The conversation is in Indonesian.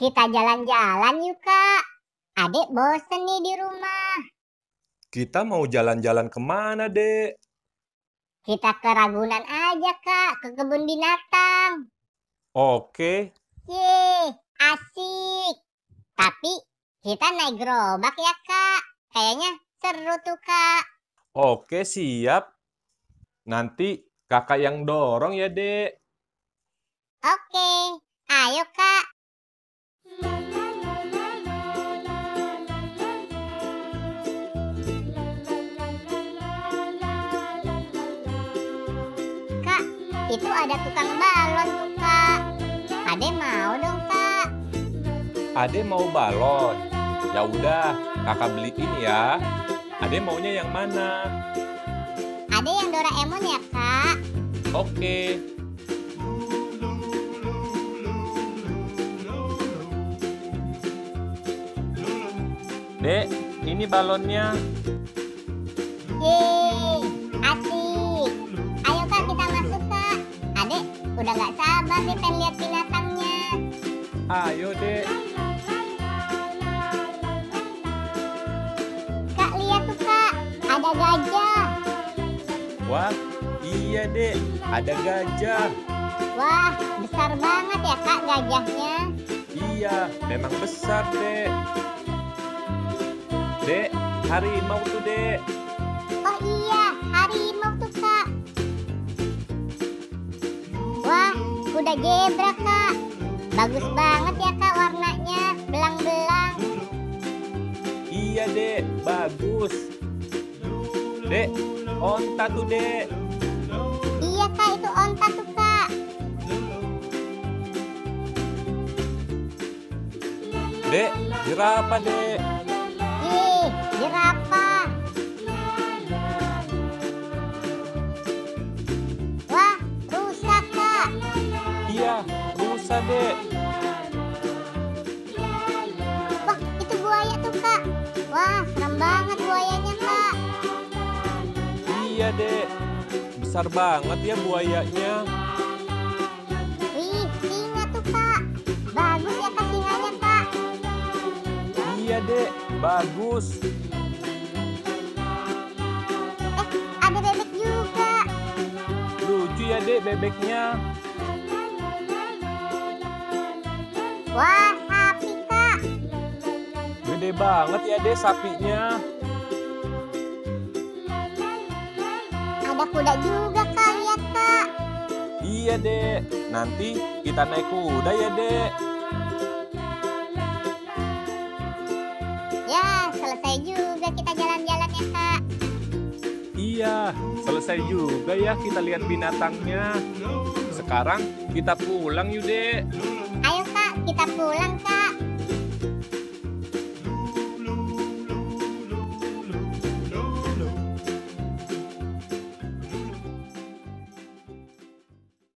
Kita jalan-jalan yuk, Kak. Adek bosen nih di rumah. Kita mau jalan-jalan kemana, Dek? Kita ke Ragunan aja, Kak. Ke kebun binatang. Oke, Yeay, asik. Tapi kita naik gerobak ya, Kak. Kayaknya seru tuh, Kak. oke siap. Nanti kakak yang dorong ya, Dek. Oke, ayo, Kak. Kak, itu ada tukang balon tuh, Kak. Adek mau dong, Kak. Ade mau balon. Ya udah, kakak beliin ya. Ade maunya yang mana? Ada yang Doraemon ya, Kak? Oke. Dek, ini balonnya. Yeay, asik. Ayo, Kak, kita masuk, Kak. Adek udah gak sabar nih pengen lihat binatangnya. Ayo, Dek. Kak, lihat tuh, Kak. Ada gajah. Wah, iya, Dek. Ada gajah. Wah, besar banget ya, Kak, gajahnya. Iya, memang besar, Dek. Dek, harimau tuh, Dek. Oh iya, harimau tuh, Kak. Wah, kuda zebra, Kak. Bagus banget ya, Kak, warnanya. Belang-belang. Iya, Dek. Bagus. Dek, onta tuh, Dek. Iya, Kak, itu onta tuh, Kak. Dek, jerapah, Dek. Ih, jerapah. Wah, rusa, Kak. Iya, rusa, Dek. Wah, itu buaya tuh, Kak. Wah, serem banget buayanya, Kak. Iya, Dek. Besar banget ya buayanya. Wih, singa tuh, Kak. Bagus ya, Kak, singanya, Kak. Iya, Dek. Bagus. Ada bebek juga. Lucu ya, Dek, bebeknya. Wah, sapi, Kak. Gede banget ya, Dek, sapinya. Ada kuda juga, Kak. Lihat, Kak. Iya, Dek. Nanti kita naik kuda ya, Dek. Ya, selesai juga kita jalan-jalan ya, Kak. Iya, selesai juga ya kita lihat binatangnya. Sekarang kita pulang yuk, Dek. Ayo, Kak, kita pulang, Kak.